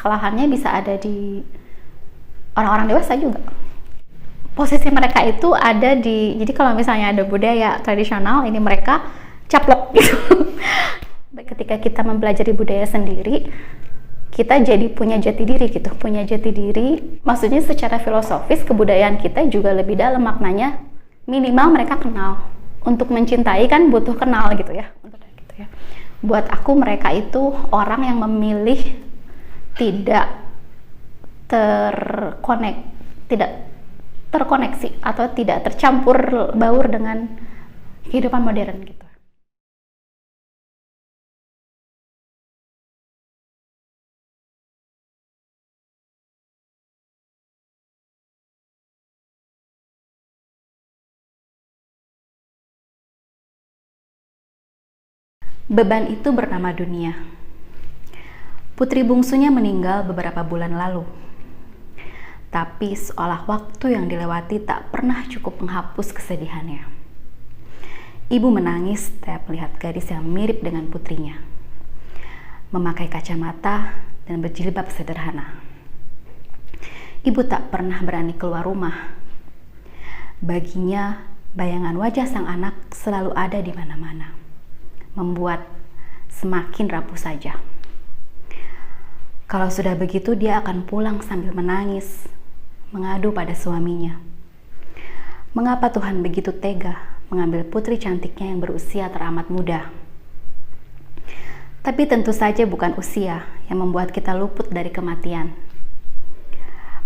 kesalahannya bisa ada di orang-orang dewasa juga. Posisi mereka itu ada di, jadi kalau misalnya ada budaya tradisional, ini mereka caplok gitu. Ketika kita mempelajari budaya sendiri, kita jadi punya jati diri gitu, punya jati diri. Maksudnya secara filosofis kebudayaan kita juga lebih dalam maknanya. Minimal mereka kenal. Untuk mencintai kan butuh kenal gitu ya. Buat aku mereka itu orang yang memilih tidak terkoneksi atau tidak tercampur baur dengan kehidupan modern gitu. Beban itu bernama dunia. Putri bungsunya meninggal beberapa bulan lalu. Tapi seolah waktu yang dilewati tak pernah cukup menghapus kesedihannya. Ibu menangis setiap melihat gadis yang mirip dengan putrinya. Memakai kacamata dan berjilbab sederhana. Ibu tak pernah berani keluar rumah. Baginya, bayangan wajah sang anak selalu ada di mana-mana. Membuat semakin rapuh saja. Kalau sudah begitu dia akan pulang sambil menangis, mengadu pada suaminya. Mengapa Tuhan begitu tega mengambil putri cantiknya yang berusia teramat muda? Tapi tentu saja bukan usia yang membuat kita luput dari kematian.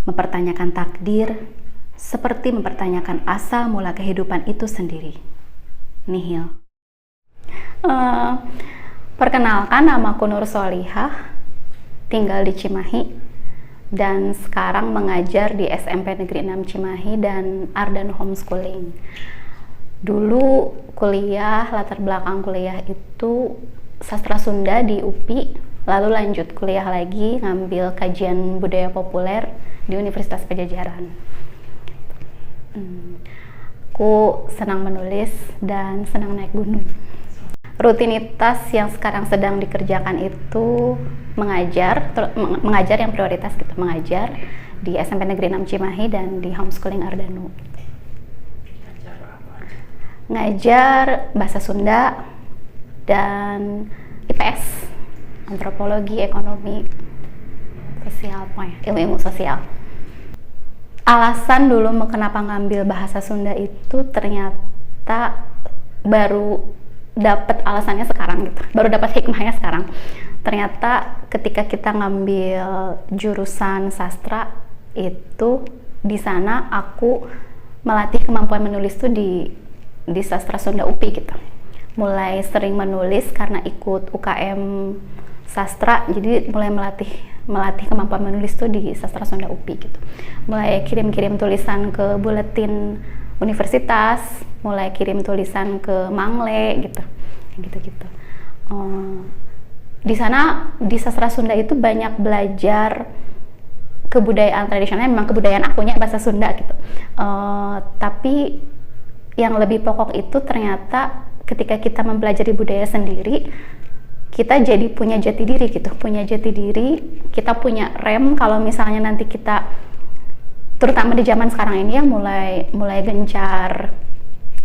Mempertanyakan takdir seperti mempertanyakan asal mula kehidupan itu sendiri. Nihil. Perkenalkan, namaku Nur Solihah, tinggal di Cimahi dan sekarang mengajar di SMP Negeri 6 Cimahi dan Ardan Homeschooling. Dulu kuliah, latar belakang kuliah itu sastra Sunda di UPI, lalu lanjut kuliah lagi ngambil kajian budaya populer di Universitas Pajajaran. Aku senang menulis dan senang naik gunung. Rutinitas yang sekarang sedang dikerjakan itu mengajar yang prioritas gitu, mengajar di SMP Negeri 6 Cimahi dan di Homeschooling Ardanu. Ngajar bahasa Sunda dan IPS, antropologi, ekonomi, sosial, ilmu sosial. Alasan dulu kenapa ngambil bahasa Sunda itu ternyata baru dapat alasannya sekarang gitu, baru dapat hikmahnya sekarang. Ternyata ketika kita ngambil jurusan sastra itu, di sana aku melatih kemampuan menulis tuh di sastra Sunda UPI gitu. Mulai sering menulis karena ikut UKM sastra, jadi mulai melatih kemampuan menulis tuh di sastra Sunda UPI gitu. Mulai kirim-kirim tulisan ke buletin universitas, mulai kirim tulisan ke Mangle gitu. Di sana di sastra Sunda itu banyak belajar kebudayaan tradisional, memang kebudayaan akunya bahasa Sunda gitu. Tapi yang lebih pokok itu ternyata ketika kita mempelajari budaya sendiri, kita jadi punya jati diri gitu, kita punya rem kalau misalnya nanti kita, terutama di zaman sekarang ini ya, mulai gencar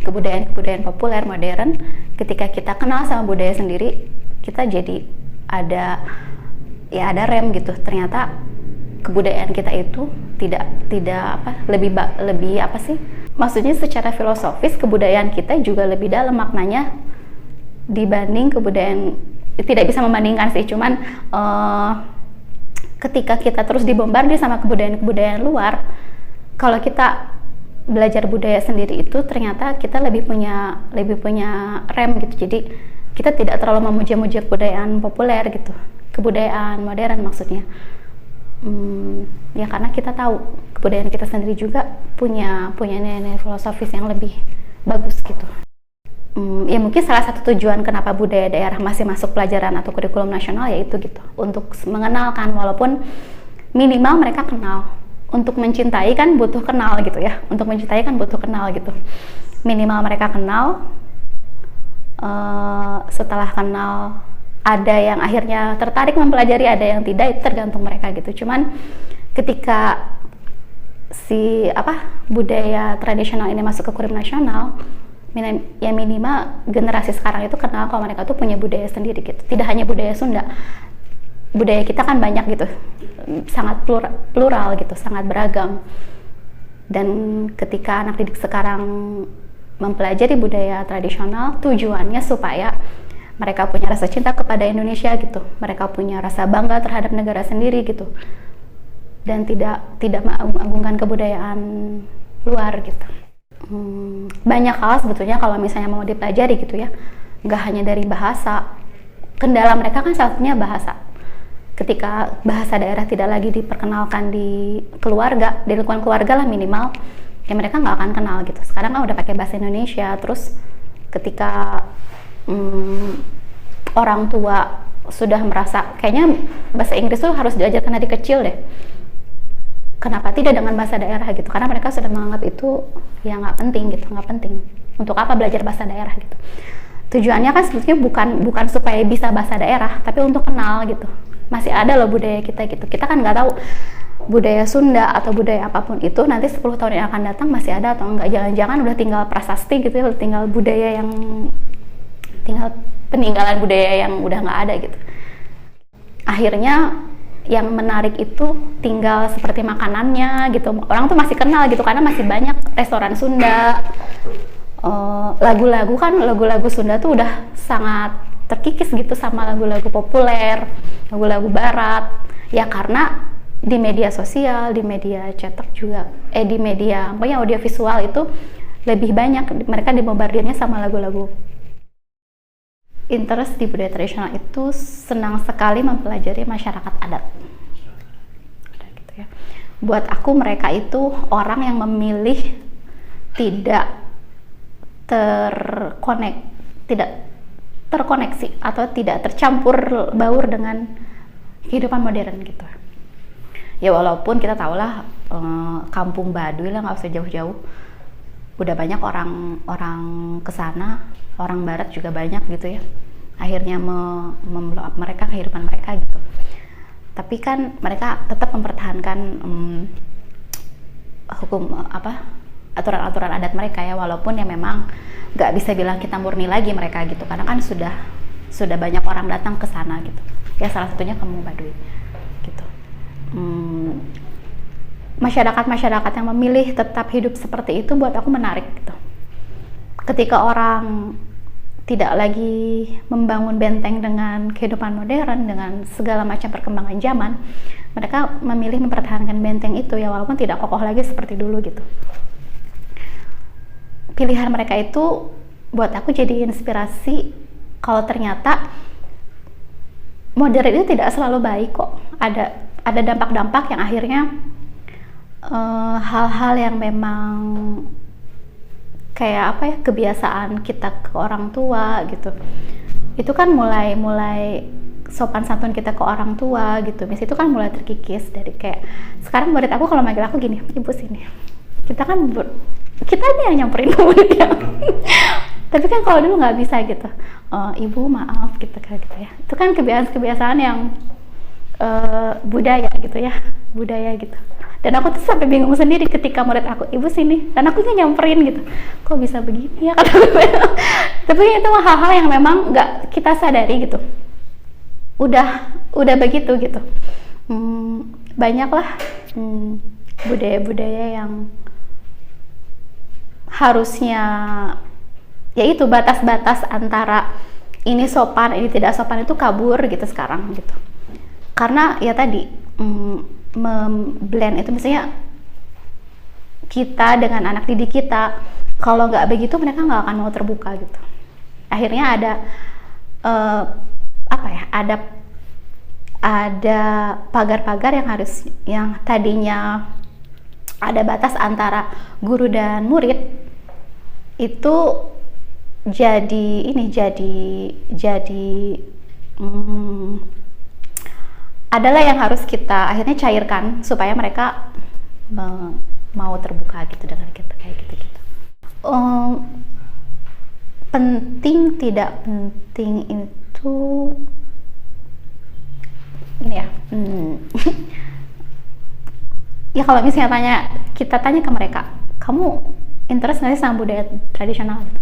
kebudayaan populer modern. Ketika kita kenal sama budaya sendiri, kita jadi ada rem gitu. Ternyata kebudayaan kita itu lebih apa sih? Maksudnya secara filosofis kebudayaan kita juga lebih dalam maknanya dibanding kebudayaan, tidak bisa membandingkan sih, cuman ketika kita terus dibombardir sama kebudayaan luar, kalau kita belajar budaya sendiri itu ternyata kita lebih punya rem gitu. Jadi kita tidak terlalu memuja-muja kebudayaan populer gitu, kebudayaan modern maksudnya. Ya karena kita tahu kebudayaan kita sendiri juga punya nilai filosofis yang lebih bagus gitu. Ya mungkin salah satu tujuan kenapa budaya daerah masih masuk pelajaran atau kurikulum nasional yaitu gitu, untuk mengenalkan, walaupun minimal mereka kenal. Untuk mencintai kan butuh kenal gitu ya, minimal mereka kenal. Setelah kenal ada yang akhirnya tertarik mempelajari, ada yang tidak, itu tergantung mereka gitu. Cuman ketika si budaya tradisional ini masuk ke kurikulum nasional, ya minimal generasi sekarang itu kenal kalau mereka tuh punya budaya sendiri gitu. Tidak hanya budaya Sunda, budaya kita kan banyak gitu, sangat plural gitu, sangat beragam. Dan ketika anak didik sekarang mempelajari budaya tradisional, tujuannya supaya mereka punya rasa cinta kepada Indonesia gitu, mereka punya rasa bangga terhadap negara sendiri gitu, dan tidak mengagungkan kebudayaan luar gitu. Banyak hal sebetulnya kalau misalnya mau dipelajari gitu ya, nggak hanya dari bahasa. Kendala mereka kan salah satunya bahasa. Ketika bahasa daerah tidak lagi diperkenalkan di keluarga, di lingkungan keluarga lah minimal, ya mereka nggak akan kenal gitu. Sekarang kan udah pakai bahasa Indonesia, terus ketika orang tua sudah merasa kayaknya bahasa Inggris tuh harus diajarkan dari kecil deh, kenapa tidak dengan bahasa daerah gitu, karena mereka sudah menganggap itu ya nggak penting gitu, nggak penting, untuk apa belajar bahasa daerah gitu. Tujuannya kan sebetulnya bukan supaya bisa bahasa daerah, tapi untuk kenal gitu, masih ada loh budaya kita gitu. Kita kan nggak tahu budaya Sunda atau budaya apapun itu nanti 10 tahun yang akan datang masih ada atau enggak, jangan-jangan udah tinggal prasasti gitu ya, udah tinggal budaya yang tinggal peninggalan budaya yang udah nggak ada gitu. Akhirnya yang menarik itu tinggal seperti makanannya gitu, orang tuh masih kenal gitu karena masih banyak restoran Sunda. Lagu-lagu Sunda tuh udah sangat terkikis gitu sama lagu-lagu populer, lagu-lagu barat ya, karena di media sosial, di media cetak juga, di media pokoknya audiovisual itu lebih banyak mereka dibombardirnya sama lagu-lagu. Interest di budaya tradisional itu senang sekali mempelajari masyarakat adat. Gitu ya. Buat aku mereka itu orang yang memilih tidak terkoneksi atau tidak tercampur baur dengan kehidupan modern gitu. Ya walaupun kita tahulah kampung Baduy lah, nggak usah jauh-jauh, udah banyak orang kesana, orang barat juga banyak gitu ya, akhirnya memblow up mereka, kehidupan mereka gitu. Tapi kan mereka tetap mempertahankan aturan-aturan adat mereka ya, walaupun ya memang nggak bisa bilang kita murni lagi mereka gitu, karena kan sudah banyak orang datang ke sana gitu ya, salah satunya kampung Baduy gitu. Masyarakat yang memilih tetap hidup seperti itu buat aku menarik gitu. Ketika orang tidak lagi membangun benteng dengan kehidupan modern, dengan segala macam perkembangan zaman, mereka memilih mempertahankan benteng itu ya, walaupun tidak kokoh lagi seperti dulu gitu. Pilihan mereka itu buat aku jadi inspirasi kalau ternyata modern itu tidak selalu baik kok. Ada dampak-dampak yang akhirnya hal-hal yang memang kayak kebiasaan kita ke orang tua gitu, itu kan mulai sopan santun kita ke orang tua gitu, misalnya itu kan mulai terkikis. Dari kayak sekarang murid aku kalau manggil aku gini, ibu sini, kita aja yang nyamperin muridnya. Tapi kan kalau dulu nggak bisa gitu, ibu maaf gitu kayak gitu ya, itu kan kebiasaan yang budaya gitu. Dan aku tuh sampai bingung sendiri ketika murid aku, ibu sini, dan aku nyamperin gitu, kok bisa begini ya kata gue. Tapi itu hal-hal yang memang nggak kita sadari gitu, udah begitu gitu. Banyaklah budaya-budaya yang harusnya yaitu batas-batas antara ini sopan, ini tidak sopan itu kabur gitu sekarang gitu. Karena ya tadi memblend itu, misalnya kita dengan anak didik kita, kalau nggak begitu mereka nggak akan mau terbuka gitu. Akhirnya ada pagar-pagar yang tadinya ada batas antara guru dan murid, itu jadi adalah yang harus kita akhirnya cairkan supaya mereka mau terbuka gitu dengan kita kayak gitu. Penting tidak penting itu ini ya. Ya kalau misalnya kita tanya ke mereka, kamu interest nggak sih sama budaya tradisional gitu?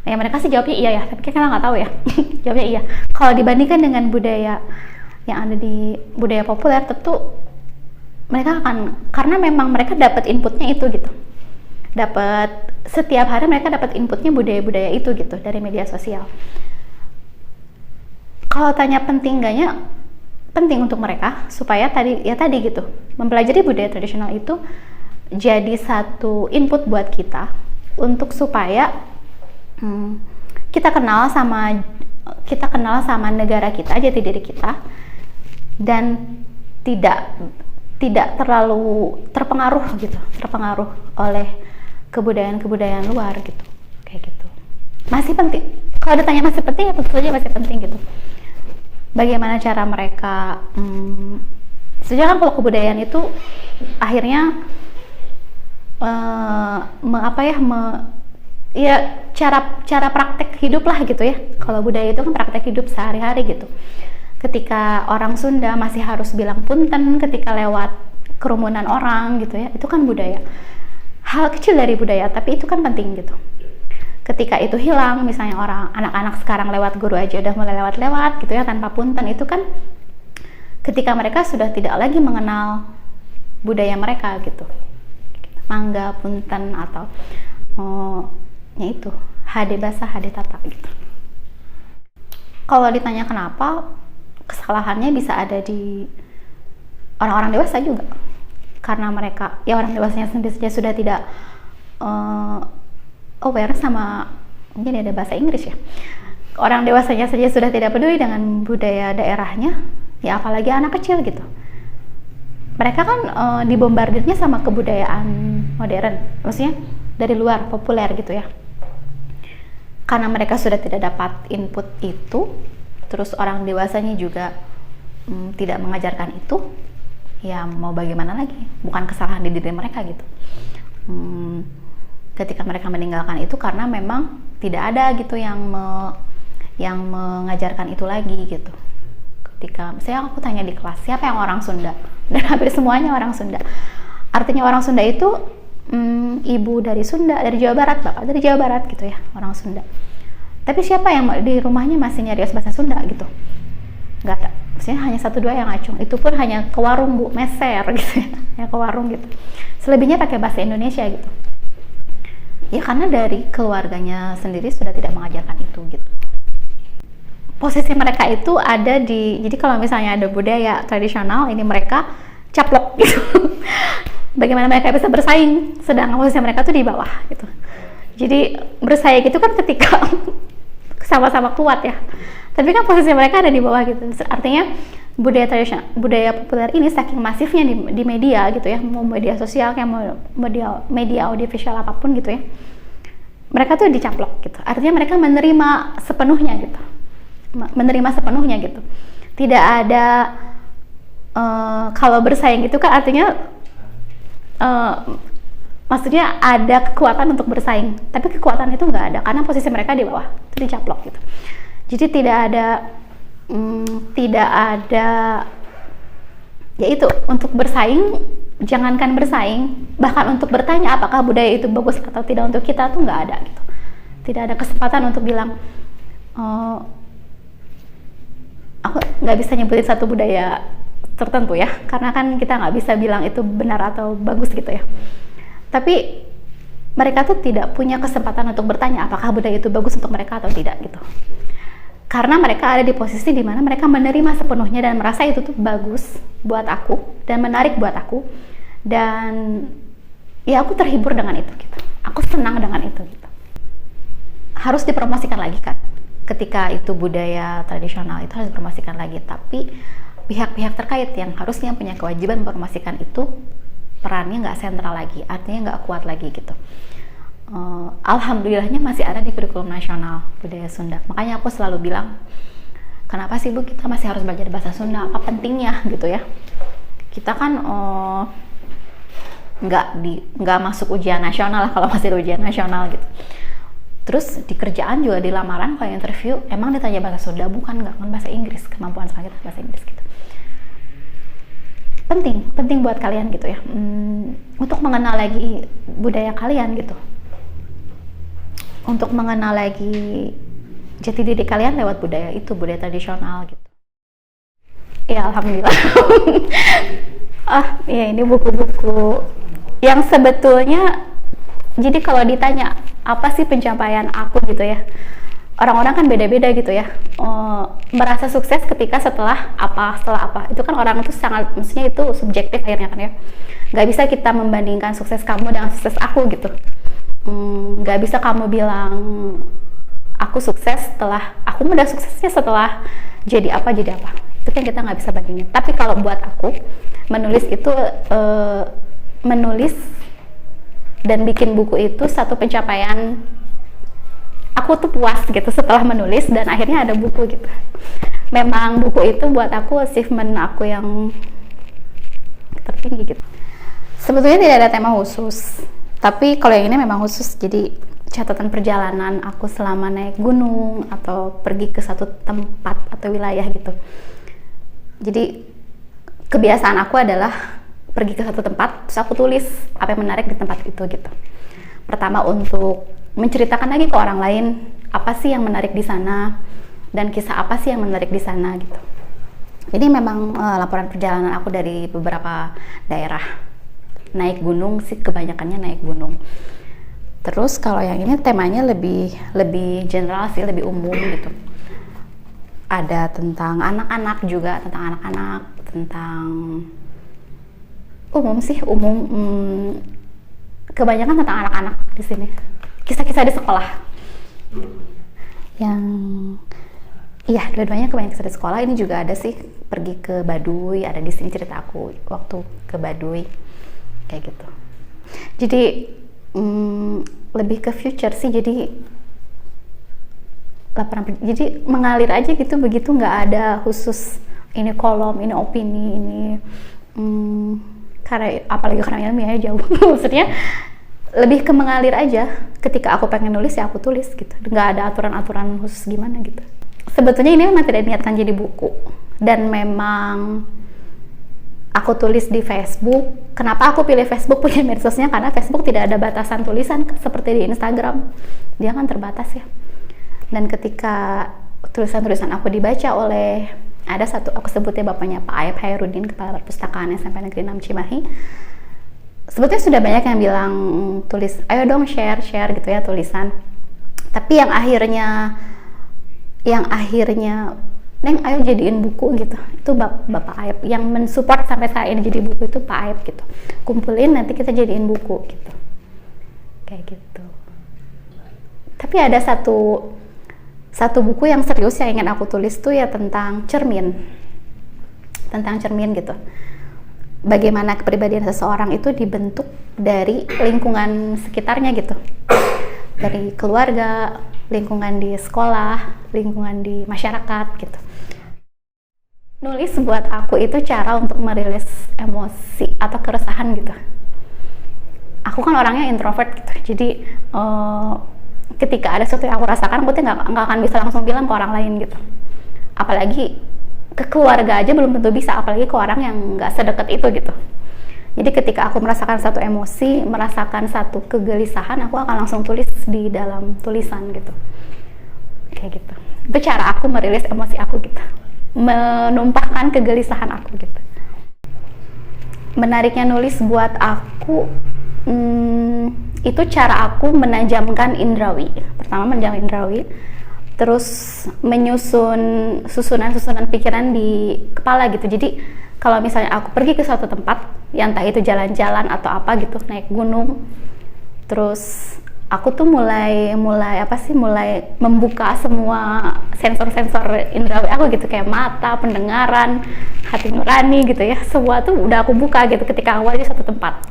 Ya mereka sih jawabnya iya ya, tapi kita nggak tahu ya. Jawabnya iya. Kalau dibandingkan dengan budaya yang ada di budaya populer, tentu mereka akan, karena memang mereka dapat inputnya itu gitu. Dapat setiap hari mereka dapat inputnya budaya-budaya itu gitu dari media sosial. Kalau tanya penting enggaknya, penting untuk mereka supaya tadi gitu, mempelajari budaya tradisional itu jadi satu input buat kita untuk supaya kita kenal sama negara kita, jati diri kita, dan tidak terlalu terpengaruh oleh kebudayaan luar gitu, kayak gitu. Masih penting. Kalau ditanya masih penting, ya tentu saja masih penting gitu. Bagaimana cara mereka sebenarnya kan kalau kebudayaan itu akhirnya cara praktek hidup lah gitu ya. Kalau budaya itu kan praktek hidup sehari-hari gitu. Ketika orang Sunda masih harus bilang punten ketika lewat kerumunan orang gitu ya, itu kan budaya. Hal kecil dari budaya, tapi itu kan penting gitu. Ketika itu hilang, misalnya anak-anak sekarang lewat guru aja udah mulai lewat gitu ya tanpa punten, itu kan ketika mereka sudah tidak lagi mengenal budaya mereka gitu. Mangga, punten, atau ya itu hade basa, hade tata gitu. Kalau ditanya kenapa, kesalahannya bisa ada di orang-orang dewasa juga, karena mereka ya orang dewasanya sendiri saja sudah tidak aware sama, mungkin ada bahasa Inggris ya, orang dewasanya saja sudah tidak peduli dengan budaya daerahnya, ya apalagi anak kecil gitu. Mereka kan dibombardirnya sama kebudayaan modern, maksudnya dari luar, populer gitu ya. Karena mereka sudah tidak dapat input itu, terus orang dewasanya juga tidak mengajarkan itu, ya mau bagaimana lagi, bukan kesalahan di diri mereka gitu. Ketika mereka meninggalkan itu karena memang tidak ada gitu yang mengajarkan itu lagi gitu. Ketika misalnya aku tanya di kelas siapa yang orang Sunda, dan hampir semuanya orang Sunda. Artinya orang Sunda itu ibu dari Sunda, dari Jawa Barat, bapak dari Jawa Barat gitu ya, orang Sunda. Tapi siapa yang di rumahnya masih nyarios bahasa Sunda gitu? Nggak ada. Maksudnya hanya 1-2 yang ngacung. Itu pun hanya ke warung bu, meser gitu ya, ke warung gitu. Selebihnya pakai bahasa Indonesia gitu. Ya karena dari keluarganya sendiri sudah tidak mengajarkan itu gitu. Posisi mereka itu ada di, jadi kalau misalnya ada budaya tradisional, ini mereka caplok gitu. Bagaimana mereka bisa bersaing, sedangkan posisi mereka tuh di bawah gitu. Jadi bersaing itu kan ketika sama-sama kuat ya. Tapi kan posisi mereka ada di bawah gitu. Artinya budaya tradisional, budaya populer ini saking masifnya di media gitu ya, mau media sosial kayak mau media audiovisual apapun gitu ya, mereka tuh dicaplok gitu. Artinya mereka menerima sepenuhnya gitu, tidak ada kalau bersaing itu kan artinya maksudnya ada kekuatan untuk bersaing, tapi kekuatan itu nggak ada karena posisi mereka di bawah, itu dicaplok gitu. Jadi tidak ada yaitu untuk bersaing, jangankan bersaing, bahkan untuk bertanya apakah budaya itu bagus atau tidak untuk kita tuh nggak ada gitu. Tidak ada kesempatan untuk bilang aku nggak bisa nyebutin satu budaya tertentu ya, karena kan kita nggak bisa bilang itu benar atau bagus gitu ya. Tapi mereka tuh tidak punya kesempatan untuk bertanya apakah budaya itu bagus untuk mereka atau tidak gitu. Karena mereka ada di posisi di mana mereka menerima sepenuhnya dan merasa itu tuh bagus buat aku dan menarik buat aku, dan ya aku terhibur dengan itu gitu. Aku senang dengan itu gitu. Harus dipromosikan lagi kan. Ketika itu budaya tradisional itu harus dipromosikan lagi, tapi pihak-pihak terkait yang harusnya punya kewajiban mempromosikan itu perannya nggak sentral lagi, artinya nggak kuat lagi gitu. Alhamdulillahnya masih ada di kurikulum nasional budaya Sunda. Makanya aku selalu bilang, kenapa sih Bu kita masih harus belajar bahasa Sunda? Apa pentingnya gitu ya? Kita kan nggak masuk ujian nasional kalau masih ujian nasional gitu. Terus di kerjaan juga di lamaran kalau interview emang ditanya bahasa Sunda, bukan nggak kan bahasa Inggris, kemampuan selanjutnya bahasa Inggris gitu. penting buat kalian gitu ya, untuk mengenal lagi budaya kalian gitu, untuk mengenal lagi jati diri kalian lewat budaya itu, budaya tradisional gitu. Ya alhamdulillah. Ya ini buku-buku yang sebetulnya, jadi kalau ditanya apa sih pencapaian aku gitu ya, orang-orang kan beda-beda gitu ya, merasa sukses ketika setelah apa, itu kan orang itu sangat, maksudnya itu subjektif akhirnya kan ya, nggak bisa kita membandingkan sukses kamu dengan sukses aku gitu. Nggak bisa kamu bilang aku sukses setelah, aku udah suksesnya setelah jadi apa, itu kan kita nggak bisa bandingin. Tapi kalau buat aku, menulis itu menulis dan bikin buku itu satu pencapaian. Aku tuh puas gitu setelah menulis dan akhirnya ada buku gitu. Memang buku itu buat aku achievement aku yang tertinggi gitu. Sebetulnya tidak ada tema khusus, tapi kalau yang ini memang khusus. Jadi catatan perjalanan aku selama naik gunung atau pergi ke satu tempat atau wilayah gitu. Jadi kebiasaan aku adalah pergi ke satu tempat, terus aku tulis apa yang menarik di tempat itu gitu. Pertama untuk menceritakan lagi ke orang lain apa sih yang menarik di sana dan kisah apa sih yang menarik di sana gitu. Jadi memang laporan perjalanan aku dari beberapa daerah. Naik gunung sih, kebanyakannya naik gunung. Terus kalau yang ini temanya lebih general sih, lebih umum gitu. Ada tentang anak-anak juga, tentang umum sih, kebanyakan tentang anak-anak di sini. Kisah-kisah di sekolah. Yang iya, dua-duanya kebanyakan kisah di sekolah. Ini juga ada sih, pergi ke Baduy, ada di sini cerita aku waktu ke Baduy. Kayak gitu. Jadi lebih ke future sih, jadi mengalir aja gitu, begitu, nggak ada khusus ini kolom, ini opini, ini karena apalagi karena ilmiahnya jauh. Maksudnya lebih ke mengalir aja. Ketika aku pengen nulis ya aku tulis gitu, nggak ada aturan-aturan khusus gimana gitu. Sebetulnya ini memang tidak niatkan jadi buku, dan memang aku tulis di Facebook. Kenapa aku pilih Facebook punya medsosnya? Karena Facebook tidak ada batasan tulisan seperti di Instagram, dia kan terbatas ya. Dan ketika tulisan-tulisan aku dibaca oleh, ada satu, aku sebutnya bapaknya Pak Ayep Hairudin, Kepala Perpustakaan SMP Negeri 6 Cimahi. Sebetulnya sudah banyak yang bilang tulis, ayo dong share gitu ya tulisan. Tapi yang akhirnya Neng ayo jadiin buku gitu, itu Bapak Ayep yang mensupport sampai saat ini jadi buku itu Pak Ayep gitu. Kumpulin nanti kita jadiin buku gitu, kayak gitu. Tapi ada satu buku yang serius yang ingin aku tulis tuh ya tentang cermin gitu. Bagaimana kepribadian seseorang itu dibentuk dari lingkungan sekitarnya gitu, dari keluarga, lingkungan di sekolah, lingkungan di masyarakat gitu. Nulis buat aku itu cara untuk merilis emosi atau keresahan gitu. Aku kan orangnya introvert gitu, jadi ketika ada sesuatu yang aku rasakan, aku tuh nggak akan bisa langsung bilang ke orang lain gitu. Apalagi ke keluarga aja belum tentu bisa, apalagi ke orang yang nggak sedekat itu gitu. Jadi ketika aku merasakan satu emosi, merasakan satu kegelisahan, aku akan langsung tulis di dalam tulisan gitu. Kayak gitu. Itu cara aku merilis emosi aku gitu. Menumpahkan kegelisahan aku gitu. Menariknya nulis buat aku, itu cara aku menajamkan indrawi. Pertama menajamkan indrawi, terus menyusun susunan pikiran di kepala gitu. Jadi kalau misalnya aku pergi ke suatu tempat, ya entah itu jalan-jalan atau apa gitu, naik gunung, terus aku tuh mulai membuka semua sensor indrawi aku gitu, kayak mata, pendengaran, hati nurani gitu ya, semua tuh udah aku buka gitu ketika awal di satu tempat.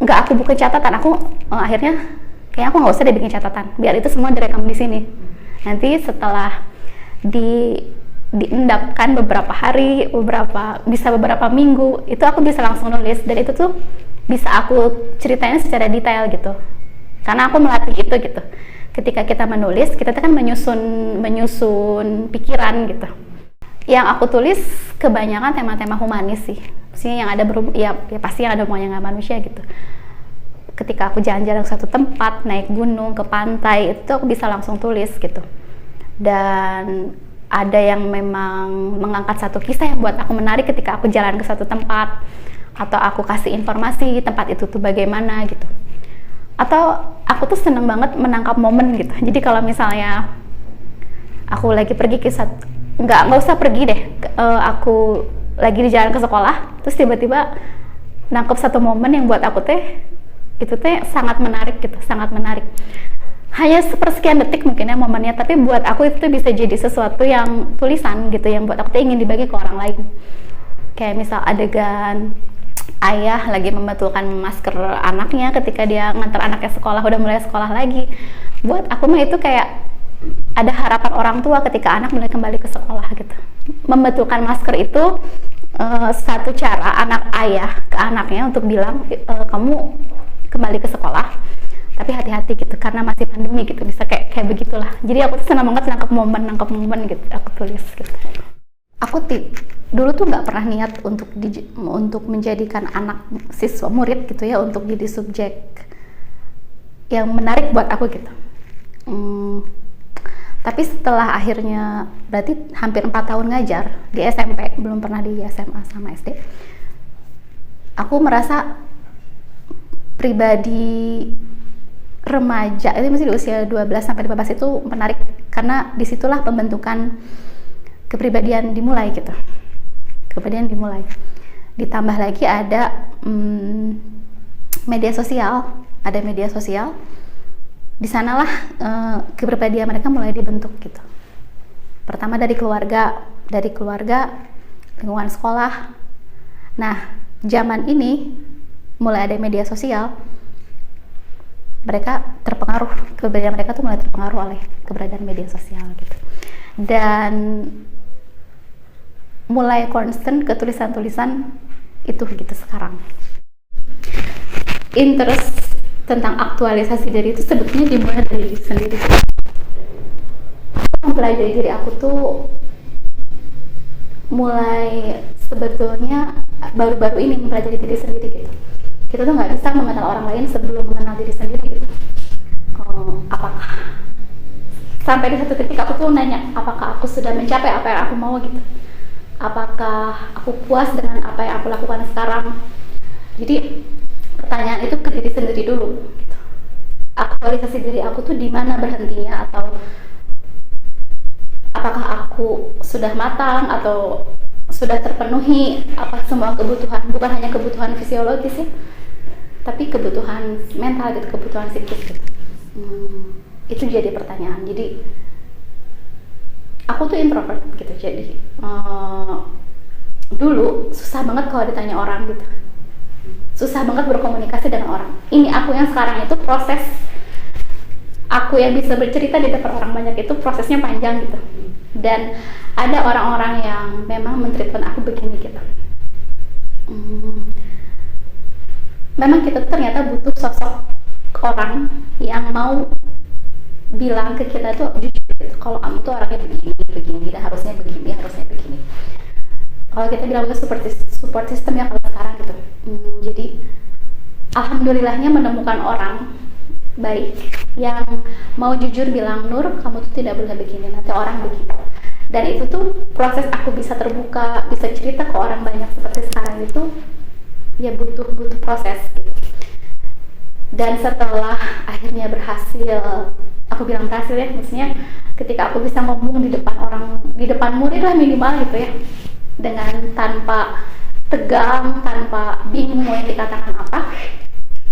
Nggak aku buka catatan, aku akhirnya kayaknya aku nggak usah deh bikin catatan, biar itu semua direkam di sini. Nanti setelah diendapkan beberapa hari, beberapa minggu, itu aku bisa langsung nulis, dan itu tuh bisa aku ceritain secara detail gitu, karena aku melatih itu gitu. Ketika kita menulis, kita kan menyusun pikiran gitu. yang aku tulis kebanyakan tema-tema humanis sih, maksudnya yang ada ya pasti yang ada hubungannya dengan manusia gitu. Ketika aku jalan-jalan ke suatu tempat, naik gunung, ke pantai, itu aku bisa langsung tulis gitu. Dan ada yang memang mengangkat satu kisah yang buat aku menarik ketika aku jalan ke suatu tempat, atau aku kasih informasi tempat itu tuh bagaimana gitu. Atau aku tuh seneng banget menangkap momen gitu. Jadi kalau misalnya aku lagi pergi ke nggak usah pergi deh, aku lagi di jalan ke sekolah, terus tiba-tiba nangkep satu momen yang buat aku itu sangat menarik gitu, sangat menarik. Hanya sepersekian detik mungkin ya momennya, tapi buat aku itu bisa jadi sesuatu yang tulisan gitu, yang buat aku ingin dibagi ke orang lain. Kayak misal adegan ayah lagi membetulkan masker anaknya ketika dia ngantar anaknya sekolah, udah mulai sekolah lagi. Buat aku mah itu kayak ada harapan orang tua ketika anak mulai kembali ke sekolah gitu. Membetulkan masker itu satu cara anak ayah ke anaknya untuk bilang kamu kembali ke sekolah, tapi hati-hati gitu karena masih pandemi gitu, bisa kayak begitulah. Jadi aku tuh senang banget nangkep momen gitu, aku tulis gitu. Aku dulu tuh nggak pernah niat untuk menjadikan anak siswa murid gitu ya untuk jadi subjek yang menarik buat aku gitu. Tapi setelah akhirnya berarti hampir 4 tahun ngajar di SMP, belum pernah di SMA sama SD, aku merasa pribadi remaja itu masih di usia 12-15 itu menarik, karena disitulah pembentukan kepribadian dimulai gitu. Kepribadian dimulai. Ditambah lagi ada media sosial, di sanalah kepribadian mereka mulai dibentuk gitu. Pertama dari keluarga, lingkungan sekolah. Nah, zaman ini mulai ada media sosial, kepribadian mereka tuh mulai terpengaruh oleh keberadaan media sosial gitu. Dan mulai concern ke tulisan-tulisan itu gitu sekarang. Interest tentang aktualisasi diri itu sebetulnya dimulai dari diri sendiri. Aku mempelajari diri aku tuh mulai sebetulnya baru-baru ini mempelajari diri sendiri gitu. Kita tuh nggak bisa mengenal orang lain sebelum mengenal diri sendiri gitu. Apakah sampai di satu titik aku tuh nanya, apakah aku sudah mencapai apa yang aku mau gitu? Apakah aku puas dengan apa yang aku lakukan sekarang? Jadi pertanyaan itu ke diri sendiri dulu gitu. Aktualisasi diri aku tuh di mana berhentinya, atau apakah aku sudah matang atau sudah terpenuhi apa semua kebutuhan, bukan hanya kebutuhan fisiologis ya, tapi kebutuhan mental gitu, kebutuhan psikis gitu. Itu jadi pertanyaan. Jadi aku tuh introvert gitu, jadi dulu susah banget kalau ditanya orang gitu, susah banget berkomunikasi dengan orang. Ini aku yang sekarang itu proses aku yang bisa bercerita di depan orang banyak itu prosesnya panjang gitu. Dan ada orang-orang yang memang men-treatment aku begini gitu. Memang kita ternyata butuh sosok orang yang mau bilang ke kita tuh jujur gitu, kalau kamu tuh orangnya begini, dan harusnya begini. Kalau kita bilang itu support system ya kalau sekarang gitu. Jadi alhamdulillahnya menemukan orang baik yang mau jujur bilang, Nur, kamu tuh tidak boleh begini, nanti orang begitu. Dan itu tuh proses aku bisa terbuka, bisa cerita ke orang banyak seperti sekarang itu ya butuh proses gitu. Dan setelah akhirnya berhasil, aku bilang berhasil ya, maksudnya ketika aku bisa ngomong di depan murid lah minimal gitu ya, dengan tanpa tegang, tanpa bingung mau yang dikatakan apa,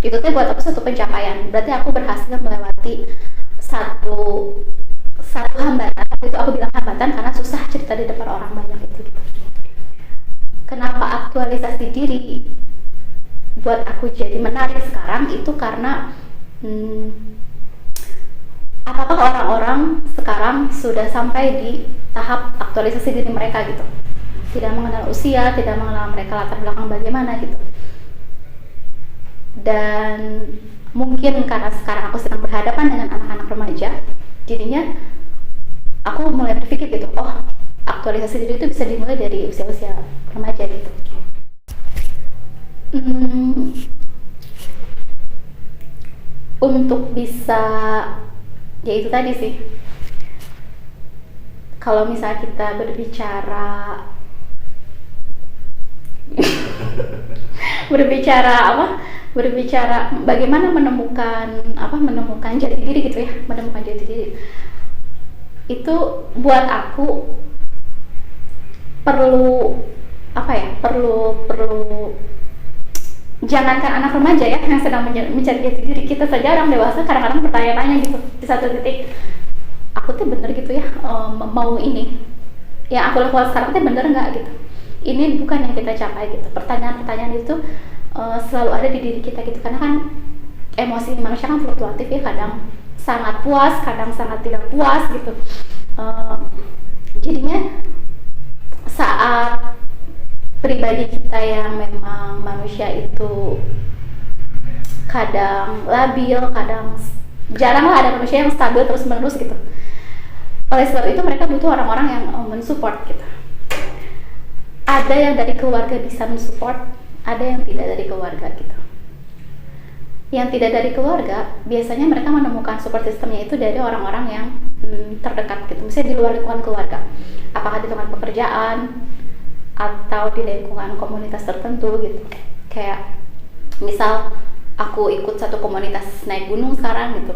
itu tuh buat aku satu pencapaian. Berarti aku berhasil melewati satu hambatan. Itu aku bilang hambatan karena susah cerita di depan orang banyak itu. Kenapa aktualisasi diri buat aku jadi menarik sekarang itu karena apakah orang-orang sekarang sudah sampai di tahap aktualisasi diri mereka gitu, tidak mengenal usia, tidak mengenal mereka latar belakang bagaimana gitu. Dan mungkin karena sekarang aku sedang berhadapan dengan anak-anak remaja, jadinya aku mulai berpikir gitu, oh aktualisasi diri itu bisa dimulai dari usia-usia remaja gitu. Untuk bisa, ya itu tadi sih, kalau misalnya kita berbicara berbicara bagaimana menemukan jati diri gitu ya, menemukan jati diri itu buat aku perlu jangankan anak remaja ya yang sedang mencari jati diri, kita saja orang dewasa kadang-kadang bertanya-tanya gitu di satu titik, aku tuh bener gitu ya, mau ini yang aku lakukan sekarang tuh bener nggak gitu, ini bukan yang kita capai gitu. Pertanyaan-pertanyaan itu selalu ada di diri kita gitu, karena kan emosi manusia kan fluktuatif ya, kadang sangat puas, kadang sangat tidak puas gitu. Jadinya saat pribadi kita yang memang manusia itu kadang labil, kadang jarang lah ada manusia yang stabil terus-menerus gitu. Oleh sebab itu mereka butuh orang-orang yang mensupport gitu. Ada yang dari keluarga bisa mensupport, ada yang tidak dari keluarga gitu. Yang tidak dari keluarga, biasanya mereka menemukan support sistemnya itu dari orang-orang yang terdekat gitu, misalnya di luar lingkungan keluarga, apakah di lingkungan pekerjaan atau di lingkungan komunitas tertentu gitu. Kayak misal aku ikut satu komunitas naik gunung sekarang gitu,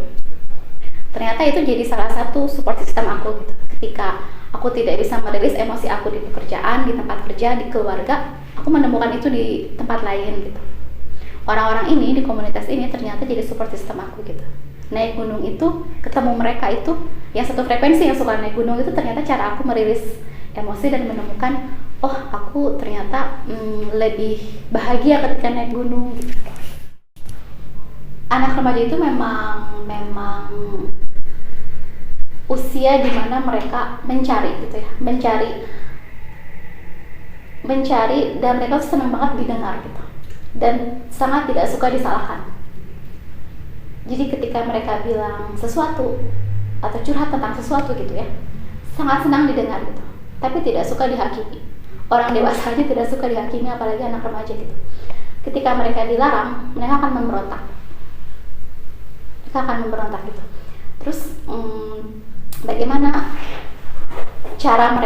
ternyata itu jadi salah satu support system aku gitu. Ketika aku tidak bisa merilis emosi aku di pekerjaan, di tempat kerja, di keluarga, aku menemukan itu di tempat lain gitu. Orang-orang ini di komunitas ini ternyata jadi support system aku gitu. Naik gunung itu, ketemu mereka itu yang satu frekuensi, yang suka naik gunung itu, ternyata cara aku merilis emosi dan menemukan, oh aku ternyata lebih bahagia ketika naik gunung gitu. Anak remaja itu memang usia dimana mereka mencari gitu ya, mencari dan mereka senang banget didengar gitu, dan sangat tidak suka disalahkan. Jadi ketika mereka bilang sesuatu atau curhat tentang sesuatu gitu ya, sangat senang didengar gitu, tapi tidak suka dihakimi. Orang dewasa aja tidak suka dihakimi, apalagi anak remaja gitu. Ketika mereka dilarang, mereka akan memberontak. Gitu. Terus bagaimana cara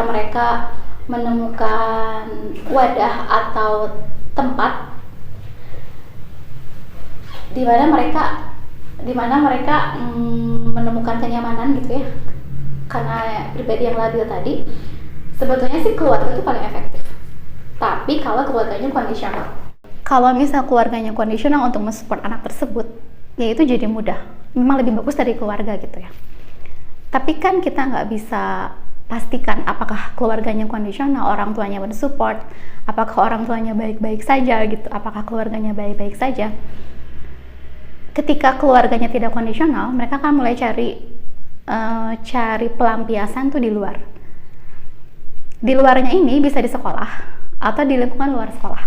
mereka menemukan wadah atau tempat di mana mereka menemukan kenyamanan gitu ya. Karena pribadi yang labil tadi, sebetulnya sih keluarga itu paling efektif. Tapi kalau keluarganya kondisional. Kalau misal keluarganya kondisional untuk mensupport anak tersebut, ya itu jadi mudah. Memang lebih bagus dari keluarga gitu ya. Tapi kan kita nggak bisa pastikan apakah keluarganya kondisional, orang tuanya mensupport, apakah orang tuanya baik-baik saja gitu, apakah keluarganya baik-baik saja. Ketika keluarganya tidak kondisional, mereka akan mulai cari pelampiasan tuh di luar. Di luarnya ini bisa di sekolah atau di lingkungan luar sekolah.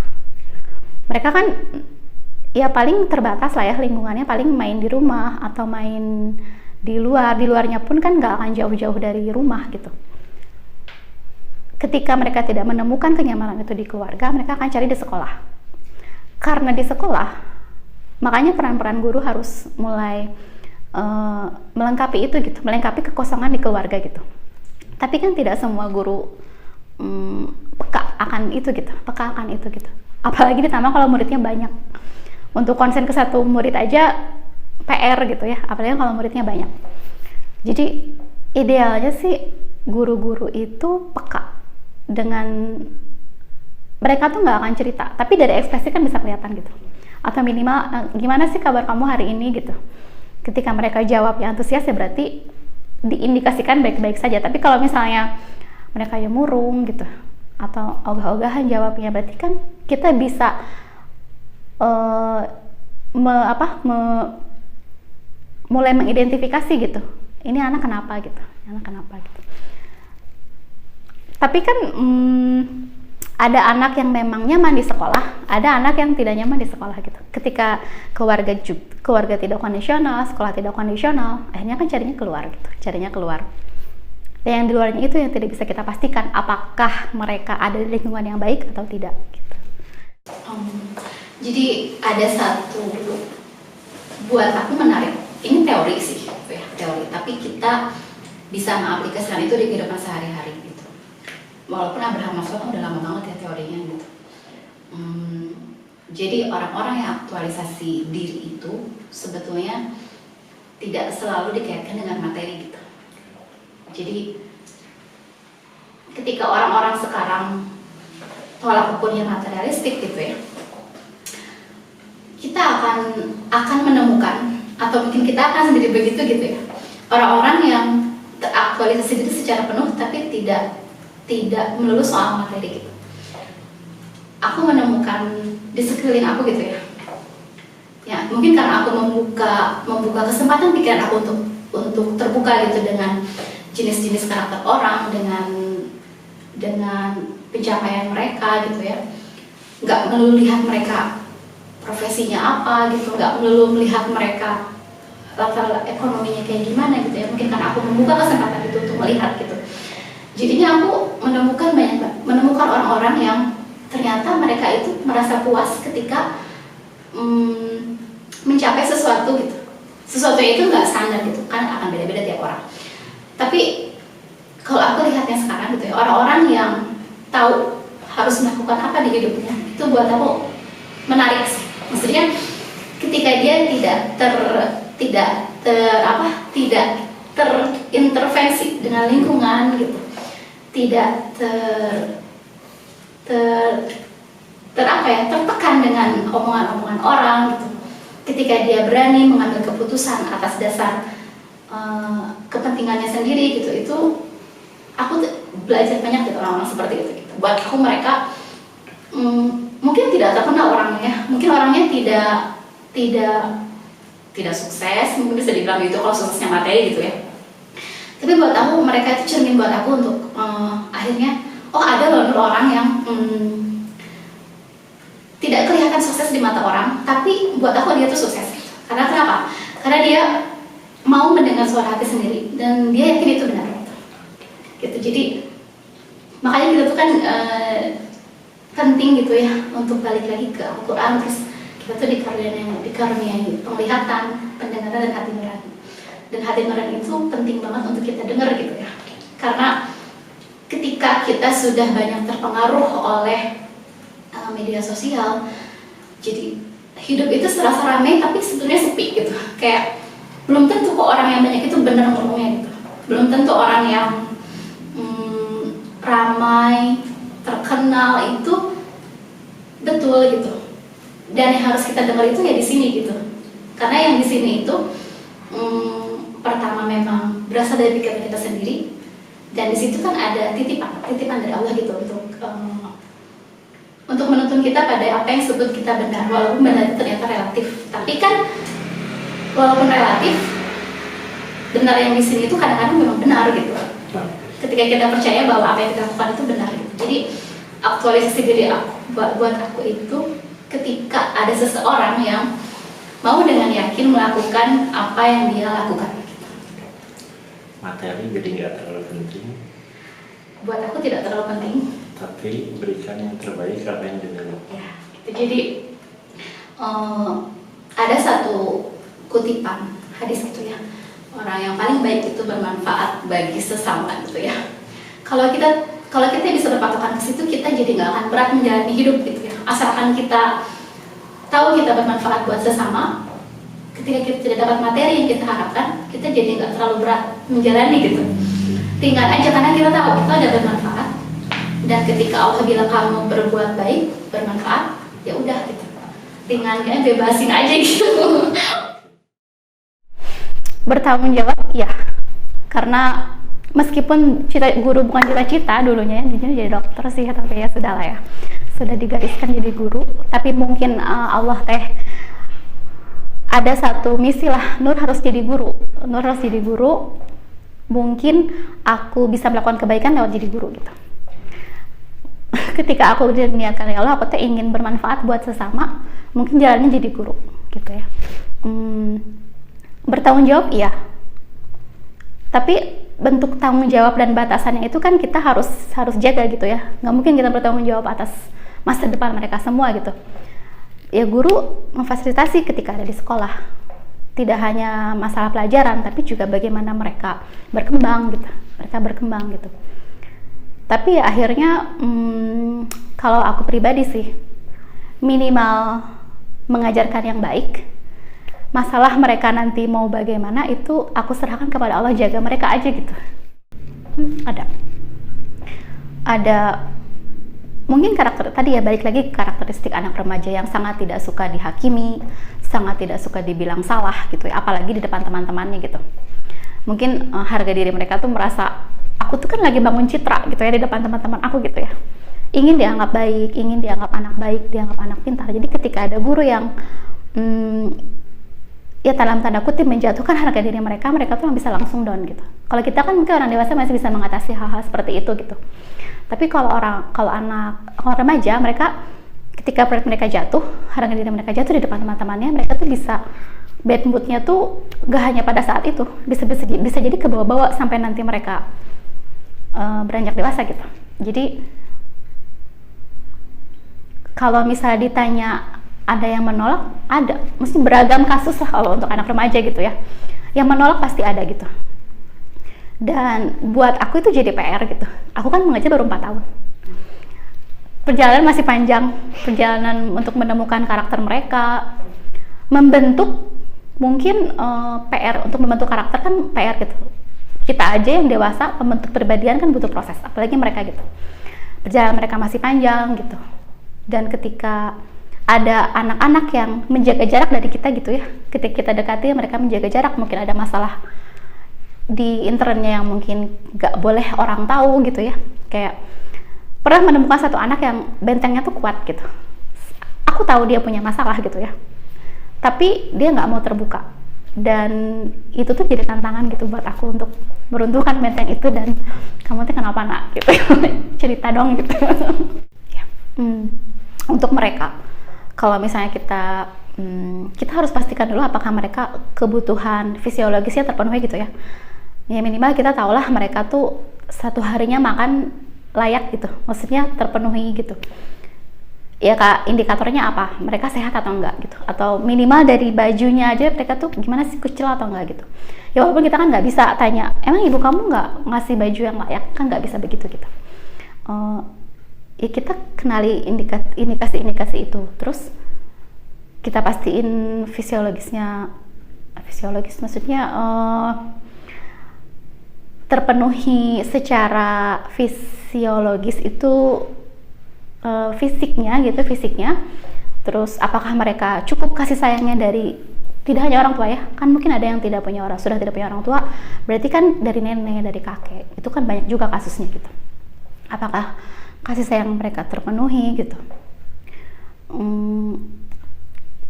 Mereka kan ya paling terbatas lah ya lingkungannya, paling main di rumah atau main di luarnya pun kan nggak akan jauh-jauh dari rumah gitu. Ketika mereka tidak menemukan kenyamanan itu di keluarga, mereka akan cari di sekolah. Karena di sekolah, makanya peran-peran guru harus mulai melengkapi itu gitu, melengkapi kekosongan di keluarga gitu. Tapi kan tidak semua guru peka akan itu gitu. Apalagi ditambah kalau muridnya banyak. Untuk konsen ke satu murid aja PR gitu ya, apalagi kalau muridnya banyak. Jadi idealnya sih guru-guru itu peka dengan, mereka tuh nggak akan cerita, tapi dari ekspresi kan bisa kelihatan gitu. Atau minimal gimana sih kabar kamu hari ini gitu. Ketika mereka jawab yang antusias ya berarti diindikasikan baik-baik saja. Tapi kalau misalnya mereka yang murung gitu atau ogah-ogahan jawabnya, berarti kan kita bisa mulai mengidentifikasi gitu, ini anak kenapa gitu. Tapi kan ada anak yang memang nyaman di sekolah, ada anak yang tidak nyaman di sekolah gitu. Ketika keluarga tidak kondisional, sekolah tidak kondisional, akhirnya kan carinya keluar gitu, carinya keluar. Dan yang di luarnya itu yang tidak bisa kita pastikan apakah mereka ada di lingkungan yang baik atau tidak gitu. Jadi ada satu, buat aku menarik, ini teori sih ya, teori, tapi kita bisa mengaplikasikan itu di kehidupan sehari-hari gitu. Walaupun Abraham Maslow udah lama banget ya teorinya gitu. Jadi orang-orang yang aktualisasi diri itu sebetulnya tidak selalu dikaitkan dengan materi gitu. Jadi ketika orang-orang sekarang tolak ukurnya materialistik gitu ya, kita akan menemukan, atau mungkin kita akan sendiri begitu gitu ya, orang-orang yang teraktualisasi diri secara penuh tapi tidak melulu soal materi gitu. Aku menemukan di sekeliling aku gitu ya. Ya, mungkin karena aku membuka kesempatan pikiran aku untuk terbuka gitu dengan jenis-jenis karakter orang, dengan pencapaian mereka gitu ya. Nggak melulu lihat mereka profesinya apa gitu, nggak melulu melihat mereka latar ekonominya kayak gimana gitu ya. Mungkin karena aku membuka kesempatan itu untuk melihat gitu. Jadinya aku menemukan orang-orang yang ternyata mereka itu merasa puas ketika mencapai sesuatu gitu. Sesuatu itu nggak standar gitu, kan akan beda-beda tiap orang. Tapi kalau aku lihatnya sekarang gitu ya, orang-orang yang tahu harus melakukan apa di hidupnya, itu buat aku menarik sih. Maksudnya ketika dia tidak terintervensi dengan lingkungan gitu, tidak tertekan dengan omongan-omongan orang gitu. Ketika dia berani mengambil keputusan atas dasar kepentingannya sendiri gitu, itu aku belajar banyak dari orang-orang seperti itu gitu. Buat aku mereka mungkin tidak terkenal orangnya, mungkin orangnya tidak sukses, mungkin bisa dibilang gitu kalau suksesnya materi gitu ya. Tapi buat aku mereka itu cermin buat aku untuk akhirnya ada loh orang yang tidak kelihatan sukses di mata orang, tapi buat aku dia tuh sukses. Karena kenapa? Karena dia mau mendengar suara hati sendiri dan dia yakin itu benar. Gitu. Jadi makanya kita tuh kan penting gitu ya untuk balik lagi ke Al-Quran, terus kita tuh dikaruniai penglihatan, pendengaran dan hati nurani. Dan hati nurani itu penting banget untuk kita dengar gitu ya. Karena ketika kita sudah banyak terpengaruh oleh media sosial, jadi hidup itu serasa ramai tapi sebenarnya sepi gitu. Kayak belum tentu kok orang yang banyak itu benar ngomongnya gitu. Belum tentu orang yang ramai, terkenal itu betul gitu. Dan yang harus kita dengar itu ya di sini gitu. Karena yang di sini itu pertama memang berasal dari pikiran kita sendiri, dan di situ kan ada titipan dari Allah gitu untuk menuntun kita pada apa yang disebut kita benar, walaupun benar itu ternyata relatif. Tapi kan walaupun relatif, benar yang di sini itu kadang-kadang memang benar gitu. Ketika kita percaya bahwa apa yang kita lakukan itu benar gitu. Jadi aktualisasi diri aku buat aku itu ketika ada seseorang yang mau dengan yakin melakukan apa yang dia lakukan. Materi jadi nggak terlalu penting. Buat aku tidak terlalu penting. Tapi berikan yang terbaik apa yang dulu. Ya, gitu. Jadi ada satu kutipan hadis gitu ya. Orang yang paling baik itu bermanfaat bagi sesama gitu ya. Kalau kita bisa berpatokan ke situ, kita jadi nggak akan berat menjalani hidup gitu ya. Asalkan kita tahu kita bermanfaat buat sesama, ketika kita tidak dapat materi yang kita harapkan, kita jadi nggak terlalu berat menjalani gitu. Ringan aja karena kita tahu kita ada bermanfaat. Dan ketika Allah bilang kamu berbuat baik, bermanfaat, ya udah gitu. Ringannya bebasin aja gitu. Bertanggung jawab ya. Karena meskipun guru bukan cita-cita dulunya jadi dokter sih, tapi ya sudah lah ya. Sudah digariskan jadi guru, tapi mungkin Allah ada satu misi lah, Nur harus jadi guru. Mungkin aku bisa melakukan kebaikan lewat jadi guru gitu. ketika aku niatkan ya Allah aku tuh ingin bermanfaat buat sesama, mungkin jalannya jadi guru gitu ya. Bertanggung jawab iya, tapi bentuk tanggung jawab dan batasannya itu kan kita harus jaga gitu ya. Nggak mungkin kita bertanggung jawab atas masa depan mereka semua gitu. Ya guru memfasilitasi ketika ada di sekolah, tidak hanya masalah pelajaran tapi juga bagaimana mereka berkembang gitu. Tapi ya akhirnya kalau aku pribadi sih minimal mengajarkan yang baik. Masalah mereka nanti mau bagaimana itu aku serahkan kepada Allah, jaga mereka aja gitu. Ada mungkin karakter tadi ya, balik lagi karakteristik anak remaja yang sangat tidak suka dihakimi, sangat tidak suka dibilang salah gitu ya, apalagi di depan teman-temannya gitu. Mungkin harga diri mereka tuh merasa aku tuh kan lagi bangun citra gitu ya di depan teman-teman aku gitu ya, ingin dianggap baik, ingin dianggap anak baik, dianggap anak pintar. Jadi ketika ada guru yang ya dalam tanda kutip menjatuhkan harga diri mereka tuh bisa langsung down gitu. Kalau kita kan mungkin orang dewasa masih bisa mengatasi hal-hal seperti itu gitu. Tapi kalau remaja, mereka ketika mereka jatuh, harga diri mereka jatuh di depan teman-temannya, mereka tuh bisa bad moodnya tuh gak hanya pada saat itu, bisa jadi ke bawah-bawah sampai nanti mereka beranjak dewasa gitu. Jadi kalau misalnya ditanya ada yang menolak, ada, mesti beragam kasus lah kalau untuk anak remaja gitu ya. Yang menolak pasti ada gitu. Dan buat aku itu jadi PR gitu. Aku kan mengajar baru 4 tahun. Perjalanan masih panjang, perjalanan untuk menemukan karakter mereka, membentuk mungkin PR untuk membentuk karakter kan PR gitu. Kita aja yang dewasa membentuk kepribadian kan butuh proses, apalagi mereka gitu. Perjalanan mereka masih panjang gitu. Dan ketika ada anak-anak yang menjaga jarak dari kita gitu ya, ketika kita dekati mereka menjaga jarak, mungkin ada masalah di internetnya yang mungkin gak boleh orang tahu gitu ya. Kayak pernah menemukan satu anak yang bentengnya tuh kuat gitu, aku tahu dia punya masalah gitu ya, tapi dia nggak mau terbuka. Dan itu tuh jadi tantangan gitu buat aku untuk meruntuhkan benteng itu. Dan kamu tuh kenapa nak gitu cerita dong gitu. Untuk mereka, kalau misalnya kita harus pastikan dulu apakah mereka kebutuhan fisiologisnya terpenuhi gitu ya. Ya minimal kita tahulah mereka tuh satu harinya makan layak gitu, maksudnya terpenuhi gitu. Ya kak, indikatornya apa? Mereka sehat atau enggak gitu? Atau minimal dari bajunya aja mereka tuh gimana sih, kucil atau enggak gitu. Ya walaupun kita kan nggak bisa tanya, emang ibu kamu nggak ngasih baju yang layak, kan nggak bisa begitu gitu. Ya kita kenali indikasi itu, terus kita pastiin fisiologis maksudnya terpenuhi secara fisiologis itu, fisiknya. Terus apakah mereka cukup kasih sayangnya dari tidak hanya orang tua ya, kan mungkin ada yang sudah tidak punya orang tua, berarti kan dari nenek, dari kakek, itu kan banyak juga kasusnya gitu. Apakah kasih sayang mereka terpenuhi gitu.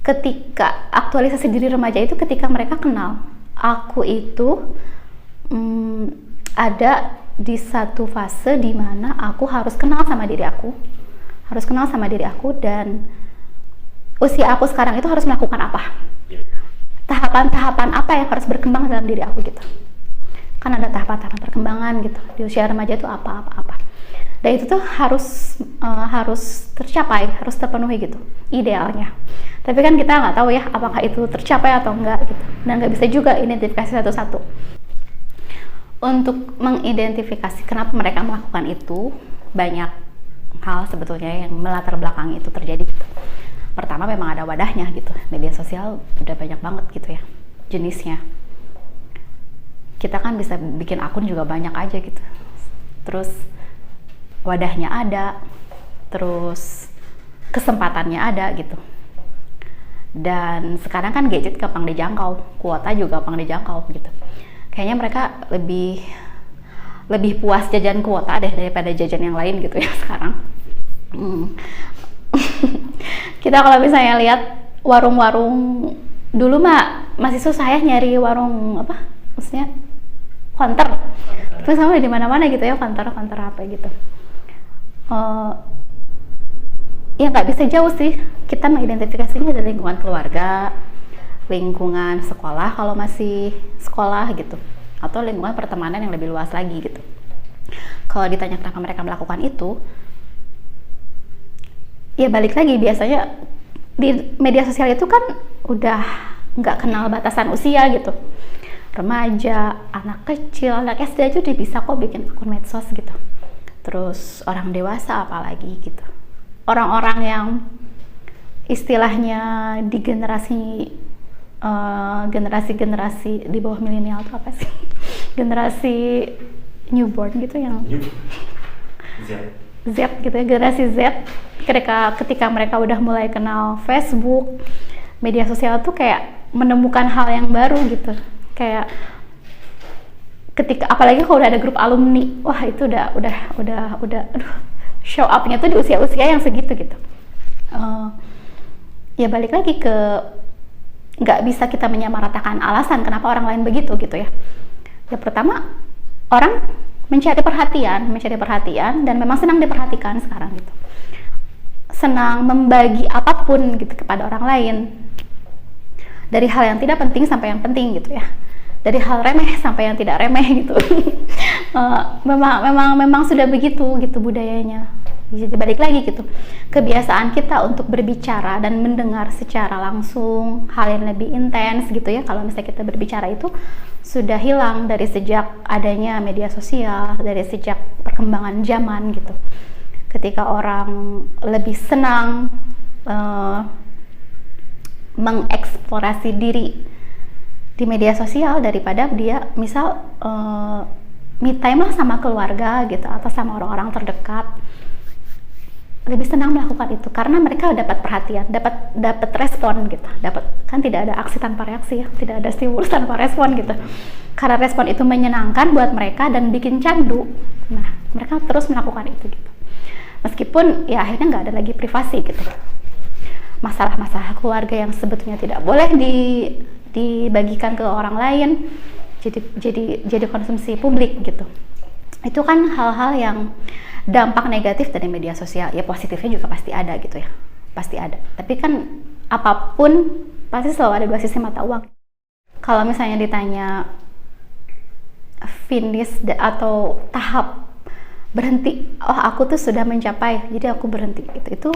Ketika aktualisasi diri remaja itu ketika mereka kenal aku itu ada di satu fase di mana aku harus kenal sama diri aku, dan usia aku sekarang itu harus melakukan apa, tahapan-tahapan apa yang harus berkembang dalam diri aku gitu. Kan ada tahapan-tahapan perkembangan gitu di usia remaja itu apa. Dan itu tuh harus tercapai, harus terpenuhi gitu idealnya. Tapi kan kita nggak tahu ya apakah itu tercapai atau enggak gitu, dan nggak bisa juga identifikasi satu-satu. Untuk mengidentifikasi kenapa mereka melakukan itu, banyak hal sebetulnya yang melatar belakangi itu terjadi gitu. Pertama memang ada wadahnya gitu, media sosial udah banyak banget gitu ya jenisnya. Kita kan bisa bikin akun juga banyak aja gitu, terus wadahnya ada, terus kesempatannya ada gitu. Dan sekarang kan gadget gampang dijangkau, kuota juga gampang dijangkau gitu. Kayaknya mereka lebih puas jajan kuota deh daripada jajan yang lain gitu ya sekarang. Kita kalau misalnya lihat warung-warung dulu mah masih susah ya nyari warung maksudnya counter. Terus sama di mana-mana gitu ya counter apa gitu. ya nggak bisa jauh sih, kita mengidentifikasinya dari lingkungan keluarga, lingkungan sekolah kalau masih sekolah gitu, atau lingkungan pertemanan yang lebih luas lagi gitu. Kalau ditanya kenapa mereka melakukan itu, ya balik lagi, biasanya di media sosial itu kan udah nggak kenal batasan usia gitu. Remaja, anak kecil, anak SD aja udah bisa kok bikin akun medsos gitu. Terus orang dewasa apalagi gitu. Orang-orang yang istilahnya di generasi di bawah milenial itu apa sih? Generasi newborn gitu yang Z gitu ya, generasi Z. Ketika mereka udah mulai kenal Facebook, media sosial tuh kayak menemukan hal yang baru gitu. Kayak ketika apalagi kalau udah ada grup alumni, wah itu udah aduh, show up-nya tuh di usia-usia yang segitu gitu. Ya balik lagi ke nggak bisa kita menyamaratakan alasan kenapa orang lain begitu gitu ya. Ya pertama, orang mencari perhatian dan memang senang diperhatikan sekarang gitu. Senang membagi apapun gitu kepada orang lain. Dari hal yang tidak penting sampai yang penting gitu ya. Dari hal remeh sampai yang tidak remeh gitu. Memang sudah begitu gitu budayanya. Jadi balik lagi gitu, kebiasaan kita untuk berbicara dan mendengar secara langsung hal yang lebih intens gitu ya, kalau misalnya kita berbicara itu sudah hilang dari sejak adanya media sosial, dari sejak perkembangan zaman gitu. Ketika orang lebih senang mengeksplorasi diri di media sosial daripada dia misal me time lah sama keluarga gitu atau sama orang-orang terdekat, lebih senang melakukan itu karena mereka dapat perhatian, dapat respon gitu, kan tidak ada aksi tanpa reaksi ya, tidak ada stimulus tanpa respon gitu. Karena respon itu menyenangkan buat mereka dan bikin candu, nah mereka terus melakukan itu gitu. Meskipun ya akhirnya nggak ada lagi privasi gitu. Masalah-masalah keluarga yang sebetulnya tidak boleh dibagikan ke orang lain, jadi konsumsi publik gitu. Itu kan hal-hal yang dampak negatif dari media sosial. Ya positifnya juga pasti ada gitu ya, pasti ada. Tapi kan apapun pasti selalu ada dua sisi mata uang. Kalau misalnya ditanya finish atau tahap berhenti, oh aku tuh sudah mencapai jadi aku berhenti gitu, itu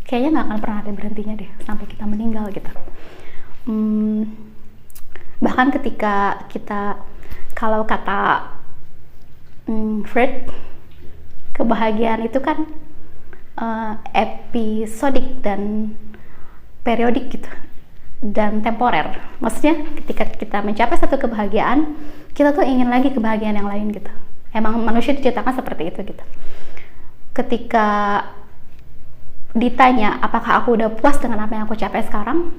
kayaknya nggak akan pernah ada berhentinya deh sampai kita meninggal gitu. Bahkan ketika kita, kalau kata Freud, kebahagiaan itu kan episodik dan periodik gitu, dan temporer. Maksudnya ketika kita mencapai satu kebahagiaan, kita tuh ingin lagi kebahagiaan yang lain gitu. Emang manusia diciptakan seperti itu gitu. Ketika ditanya apakah aku udah puas dengan apa yang aku capai sekarang,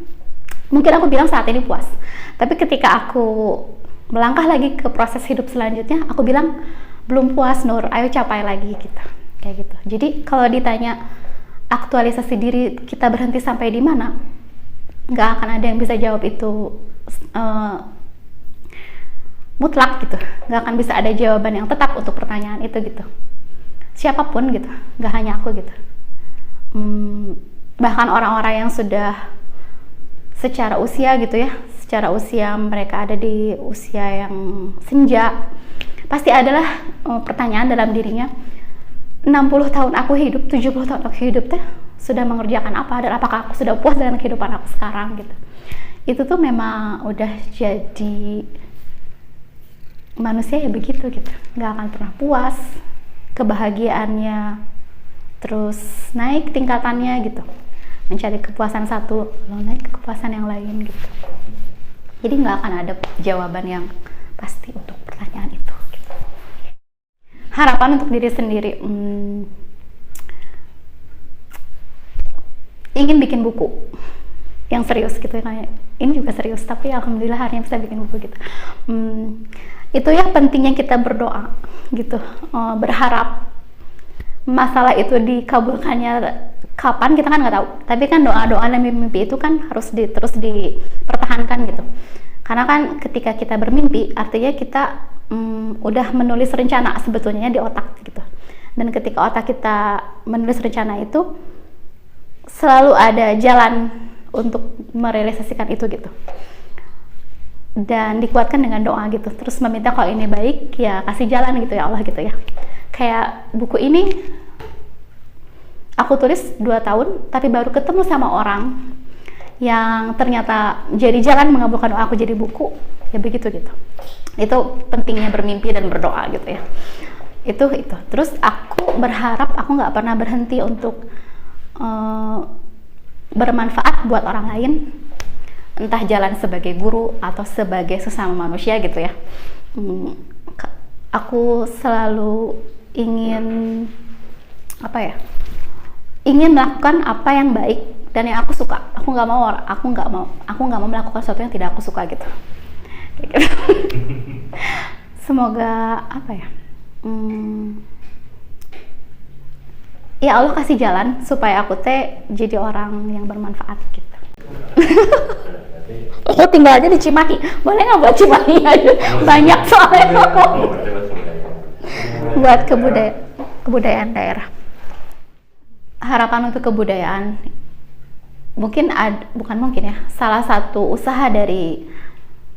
mungkin aku bilang saat ini puas. Tapi ketika aku melangkah lagi ke proses hidup selanjutnya, aku bilang belum puas Nur, ayo capai lagi gitu. Kayak gitu. Jadi kalau ditanya aktualisasi diri kita berhenti sampai di mana, nggak akan ada yang bisa jawab itu mutlak gitu. Nggak akan bisa ada jawaban yang tetap untuk pertanyaan itu gitu. Siapapun gitu, nggak hanya aku gitu. Bahkan orang-orang yang sudah secara usia gitu ya, secara usia mereka ada di usia yang senja, pasti adalah pertanyaan dalam dirinya, 60 tahun aku hidup, 70 tahun aku hidup teh sudah mengerjakan apa, dan apakah aku sudah puas dengan kehidupan aku sekarang gitu. Itu tuh memang udah jadi manusia ya begitu gitu, nggak akan pernah puas, kebahagiaannya terus naik tingkatannya gitu, mencari kepuasan satu lalu naik ke kepuasan yang lain gitu. Jadi nggak akan ada jawaban yang pasti untuk pertanyaan itu gitu. Harapan untuk diri sendiri, ingin bikin buku yang serius gitu, kayak ini juga serius tapi alhamdulillah hari ini bisa bikin buku gitu. Itu ya pentingnya kita berdoa gitu, berharap masalah itu dikabulkannya kapan kita kan nggak tahu, tapi kan doa-doa dan mimpi itu kan harus terus dipertahankan gitu. Karena kan ketika kita bermimpi artinya kita udah menulis rencana sebetulnya di otak gitu, dan ketika otak kita menulis rencana itu selalu ada jalan untuk merealisasikan itu gitu, dan dikuatkan dengan doa gitu, terus meminta kalau ini baik ya kasih jalan gitu ya Allah gitu ya. Kayak buku ini aku tulis 2 tahun tapi baru ketemu sama orang yang ternyata jadi jalan mengabulkan doa aku jadi buku, ya begitu gitu. Itu pentingnya bermimpi dan berdoa gitu ya. Itu terus aku berharap aku nggak pernah berhenti untuk bermanfaat buat orang lain, entah jalan sebagai guru atau sebagai sesama manusia gitu ya. Aku selalu ingin ingin melakukan apa yang baik dan yang aku suka. Aku nggak mau melakukan sesuatu yang tidak aku suka gitu. Semoga ya Allah kasih jalan supaya aku jadi orang yang bermanfaat gitu. Aku tinggal aja di Cimahi, boleh nggak buat Cimahi aja? Banyak soalnya aku buat kebudayaan daerah. Harapan untuk kebudayaan salah satu usaha dari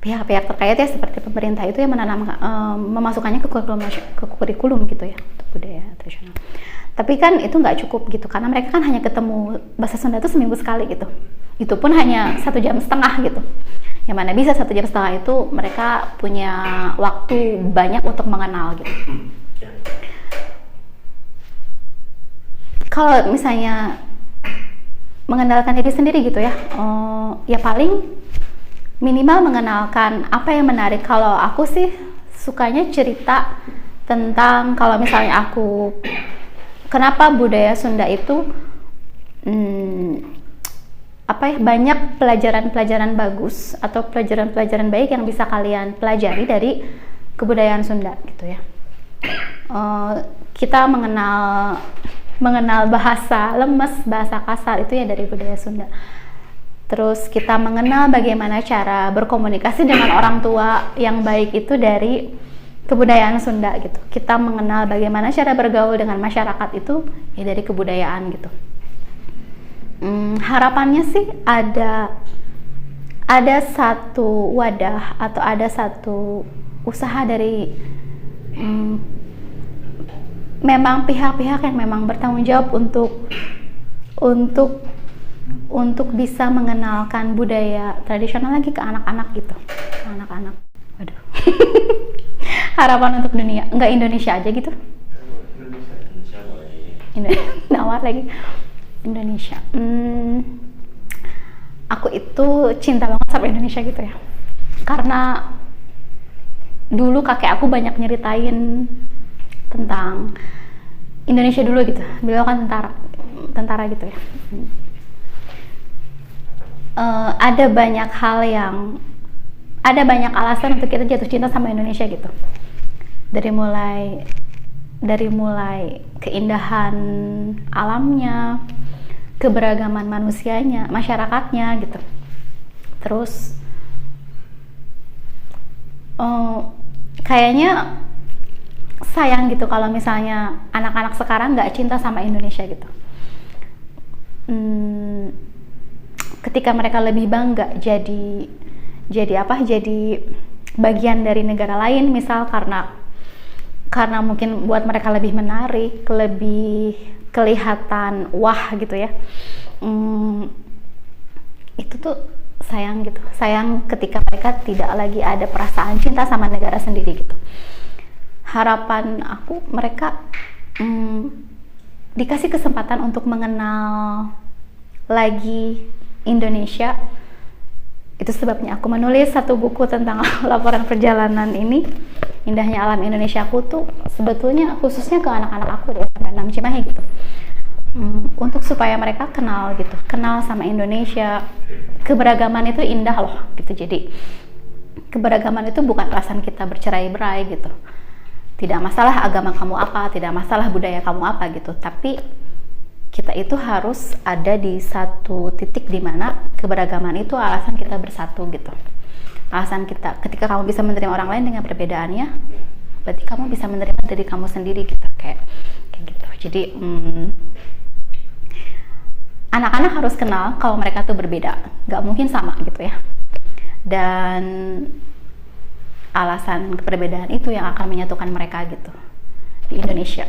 pihak-pihak terkait ya seperti pemerintah itu yang memasukkannya ke kurikulum gitu ya untuk budaya tradisional. Tapi kan itu nggak cukup gitu, karena mereka kan hanya ketemu bahasa Sunda itu seminggu sekali gitu. Itu pun hanya 1,5 jam gitu. Yang mana bisa 1,5 jam itu mereka punya waktu banyak untuk mengenal gitu. Kalau misalnya mengenalkan diri sendiri gitu ya, ya paling minimal mengenalkan apa yang menarik. Kalau aku sih sukanya cerita tentang kalau misalnya aku kenapa budaya Sunda itu banyak pelajaran-pelajaran bagus atau pelajaran-pelajaran baik yang bisa kalian pelajari dari kebudayaan Sunda gitu ya. Kita mengenal bahasa lemes, bahasa kasar itu ya dari budaya Sunda. Terus kita mengenal bagaimana cara berkomunikasi dengan orang tua yang baik itu dari kebudayaan Sunda gitu. Kita mengenal bagaimana cara bergaul dengan masyarakat itu ya dari kebudayaan gitu. Harapannya sih ada satu wadah atau ada satu usaha dari memang pihak-pihak yang memang bertanggung jawab untuk bisa mengenalkan budaya tradisional lagi ke anak-anak gitu. Anak-anak. Waduh. Harapan untuk dunia, enggak Indonesia aja gitu. Nawar lagi Indonesia. Aku itu cinta banget sama Indonesia gitu ya. Karena dulu kakek aku banyak nyeritain tentang Indonesia dulu gitu. Beliau kan tentara gitu ya. Ada banyak alasan untuk kita jatuh cinta sama Indonesia gitu. Dari mulai keindahan alamnya, keberagaman manusianya, masyarakatnya gitu. Terus kayaknya sayang gitu kalau misalnya anak-anak sekarang nggak cinta sama Indonesia gitu. Ketika mereka lebih bangga jadi bagian dari negara lain misal karena mungkin buat mereka lebih menarik, lebih kelihatan wah gitu ya. Itu tuh sayang gitu. Sayang ketika mereka tidak lagi ada perasaan cinta sama negara sendiri gitu. Harapan aku mereka dikasih kesempatan untuk mengenal lagi Indonesia. Itu sebabnya aku menulis satu buku tentang laporan perjalanan ini, Indahnya Alam Indonesia Aku tuh sebetulnya khususnya ke anak-anak aku di SMP 6 Cimahi gitu. Untuk supaya mereka kenal gitu, kenal sama Indonesia. Keberagaman itu indah loh gitu. Jadi keberagaman itu bukan alasan kita bercerai-berai gitu. Tidak masalah agama kamu apa, tidak masalah budaya kamu apa gitu, tapi kita itu harus ada di satu titik di mana keberagaman itu alasan kita bersatu gitu. Alasan kita, ketika kamu bisa menerima orang lain dengan perbedaannya, berarti kamu bisa menerima diri kamu sendiri gitu, kayak gitu. Jadi anak-anak harus kenal kalau mereka tuh berbeda, nggak mungkin sama gitu ya. Dan alasan perbedaan itu yang akan menyatukan mereka gitu di Indonesia.